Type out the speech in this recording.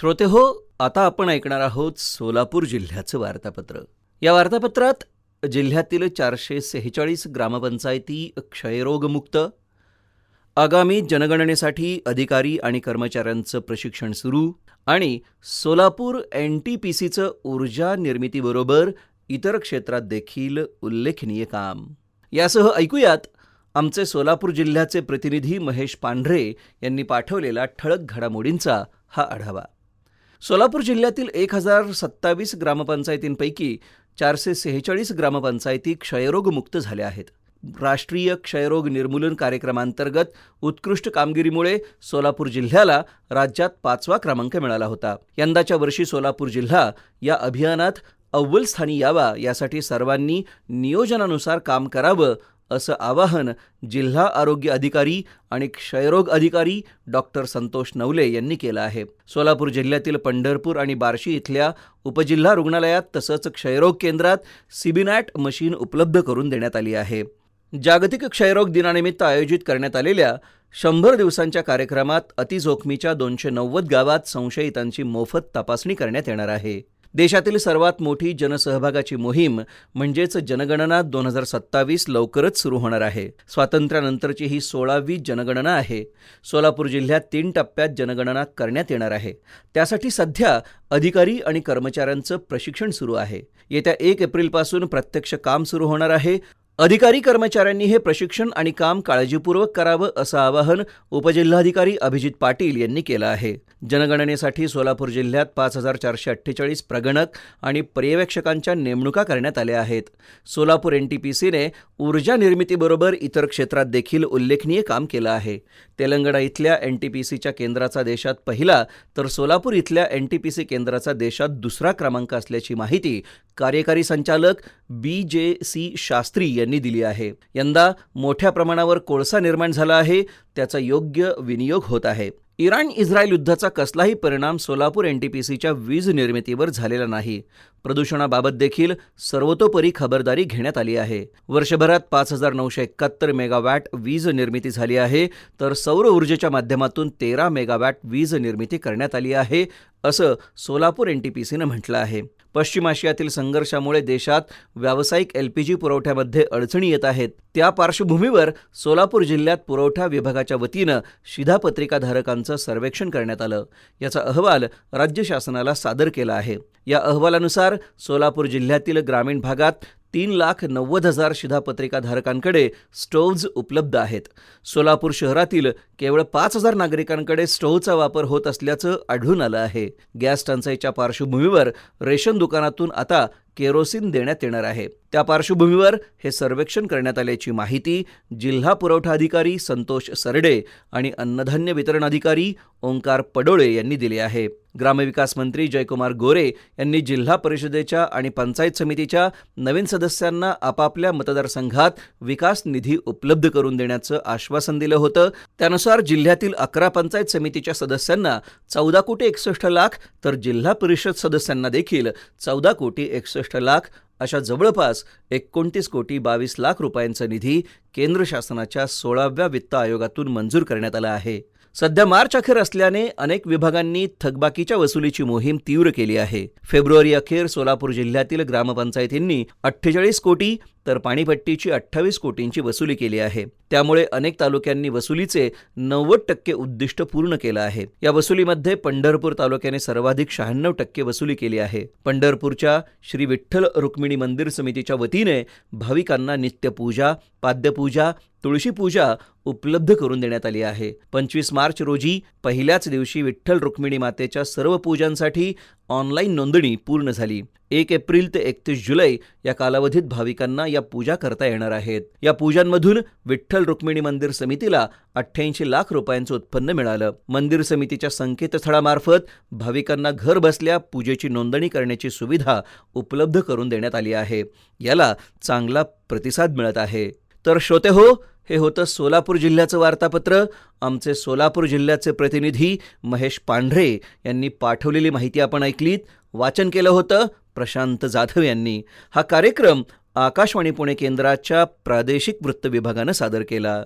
श्रोते हो, आता आपण ऐकणार आहोत सोलापूर जिल्ह्याचं वार्तापत्र. या वार्तापत्रात जिल्ह्यातील 446 ग्रामपंचायती क्षयरोगमुक्त, आगामी जनगणनेसाठी अधिकारी आणि कर्मचाऱ्यांचं प्रशिक्षण सुरू आणि सोलापूर NTPCचं ऊर्जा निर्मितीबरोबर इतर क्षेत्रात देखील उल्लेखनीय काम. यासह ऐकूयात आमचे सोलापूर जिल्ह्याचे प्रतिनिधी महेश पांढरे यांनी पाठवलेला ठळक घडामोडींचा हा आढावा. सोलापूर जिल्ह्यातील 1027 ग्रामपंचायतींपैकी 446 ग्रामपंचायती क्षयरोगमुक्त झाल्या आहेत. राष्ट्रीय क्षयरोग निर्मूलन कार्यक्रमांतर्गत उत्कृष्ट कामगिरीमुळे सोलापूर जिल्ह्याला राज्यात 5वा क्रमांक मिळाला होता. यंदाच्या वर्षी सोलापूर जिल्हा या अभियानात अव्वल स्थानी यावा यासाठी सर्वांनी नियोजनानुसार काम करावं असं आवाहन जिल्हा आरोग्य अधिकारी आणि क्षयरोग अधिकारी डॉक्टर संतोष नवले यांनी केलं आहे. सोलापूर जिल्ह्यातील पंढरपूर आणि बार्शी इथल्या उपजिल्हा रुग्णालयात तसंच क्षयरोग केंद्रात सिबिनॅट मशीन उपलब्ध करून देण्यात आली आहे. जागतिक क्षयरोग दिनानिमित्त आयोजित करण्यात आलेल्या 100 दिवसांच्या कार्यक्रमात अतिजोखमीच्या 290 गावात संशयितांची मोफत तपासणी करण्यात येणार आहे. देशातील सर्वात मोठी जनसहभागाची मोहीम म्हणजेच जनगणना 2027 लवकरच सुरू होणार आहे. स्वातंत्र्यानंतरची ही 16वी जनगणना आहे. सोलापूर जिल्ह्यात 3 टप्प्यात जनगणना करण्यात येणार आहे. त्यासाठी सध्या अधिकारी आणि कर्मचाऱ्यांचं प्रशिक्षण सुरू आहे. येत्या 1 एप्रिलपासून प्रत्यक्ष काम सुरू होणार आहे. अधिकारी कर्मचाऱ्यांनी हे प्रशिक्षण आणि काम काळजीपूर्वक करावं असं आवाहन उपजिल्हाधिकारी अभिजित पाटील यांनी केलं आहे. जनगणनेसाठी सोलापूर जिल्ह्यात 5448 प्रगणक आणि पर्यवेक्षकांच्या नेमणुका करण्यात आल्या आहेत. सोलापूर NTPCने ऊर्जा निर्मितीबरोबर इतर क्षेत्रात देखील उल्लेखनीय काम केलं आहे. तेलंगणा इथल्या NTPCच्या केंद्राचा देशात पहिला तर सोलापूर इथल्या NTPC केंद्राचा देशात दुसरा क्रमांक असल्याची माहिती कार्यकारी संचालक BJC शास्त्री यांनी दिली आहे. यंदा मोठ्या प्रमाणावर कोळसा निर्माण झाला आहे, त्याचा योग्य विनियोग होत आहे. इराण-इस्रायल युद्धाचा कसलाही परिणाम सोलापूर NTPCच्या वीज निर्मितीवर झालेला नाही. प्रदूषणाबाबत देखील सर्वतोपरी खबरदारी घेण्यात आली आहे. वर्षभरात 5971 मेगावॅट वीज निर्मिती झाली आहे, तर सौर ऊर्जेच्या माध्यमातून 13 मेगावॅट वीज निर्मिती करण्यात आली आहे, असं सोलापूर NTPCनं म्हटलं आहे. पश्चिम आशियातील संघर्षामुळे देशात व्यावसायिक LPG पुरवठ्यामध्ये अडचणी येत आहेत. त्या पार्श्वभूमीवर सोलापूर जिल्ह्यात पुरवठा विभागाच्या वतीनं शिधापत्रिकाधारकांचं सर्वेक्षण करण्यात आलं. याचा अहवाल राज्य शासनाला सादर केला आहे. या अहवालानुसार सोलापूर जिल्ह्यातील ग्रामीण भागात 3,90,000 शिधापत्रिकाधारकांकडे स्टोव्हज उपलब्ध आहेत. सोलापूर शहरातील केवळ 5,000 नागरिकांकडे स्टोव्हचा वापर होत असल्याचं आढळून आलं आहे. गॅस टंचाईच्या पार्श्वभूमीवर रेशन दुकानातून आता केरोसिन देण्यात येणार आहे. त्या पार्श्वभूमीवर हे सर्वेक्षण करण्यात आल्याची माहिती जिल्हा पुरवठा अधिकारी संतोष सरडे आणि अन्नधान्य वितरण अधिकारी ओंकार पडोळे यांनी दिली आहे. ग्रामविकास मंत्री जयकुमार गोरे यांनी जिल्हा परिषदेच्या आणि पंचायत समितीच्या नवीन सदस्यांना आपापल्या मतदारसंघात विकास निधी उपलब्ध करून देण्याचं आश्वासन दिलं होतं. त्यानुसार जिल्ह्यातील 11 पंचायत समितीच्या सदस्यांना 14,61,00,000 तर जिल्हा परिषद सदस्यांना देखील 14,61,00,000 अशा जवळपास 29,22,00,000 रुपयांचा निधी केंद्र शासनाच्या 16व्या वित्त आयोगातून मंजूर करण्यात आला आहे. सध्या मार्च अखेर असल्याने अनेक विभागांनी थकबाकीच्या वसुलीची मोहीम तीव्र केली आहे. फेब्रुवारी अखेर सोलापूर जिल्ह्यातील ग्रामपंचायतींनी 48 कोटी तर पाणीपट्टीची 28 कोटींची वसुली केली आहे. त्यामुळे अनेक तालुक्यांनी वसुलीचे 90% उद्दिष्ट पूर्ण केलं आहे. या वसुलीमध्ये पंढरपूर तालुक्याने सर्वाधिक 96% वसुली केली आहे. पंढरपूरच्या श्री विठ्ठल रुक्मिणी मंदिर समितीच्या वतीने भाविकांना नित्यपूजा, पाद्यपूजा, तुळशीपूजा उपलब्ध करून देण्यात आली आहे. 25 मार्च रोजी पहिल्याच दिवशी विठ्ठल रुक्मिणी मातेच्या सर्व पूजांसाठी ऑनलाईन नोंदणी पूर्ण झाली. 1 एप्रिल ते 31 जुलै या कालावधीत भाविकांना या पूजा करता येणार आहेत. या पूजांमधून विठ्ठल रुक्मिणी मंदिर समितीला 88 लाख रुपयांचं उत्पन्न मिळालं. मंदिर समितीच्या संकेतस्थळामार्फत भाविकांना घर बसल्या पूजेची नोंदणी करण्याची सुविधा उपलब्ध करून देण्यात आली आहे. याला चांगला प्रतिसाद मिळत आहे. तर श्रोते हो, हे होतं सोलापूर जिल्ह्याचं वार्तापत्र. आमचे सोलापूर जिल्ह्याचे प्रतिनिधी महेश पांढरे यांनी पाठवलेली माहिती आपण ऐकलीत. वाचन केलं होतं प्रशांत जाधव यांनी. हा कार्यक्रम आकाशवाणी पुणे केंद्राच्या प्रादेशिक वृत्त विभागानं सादर केला.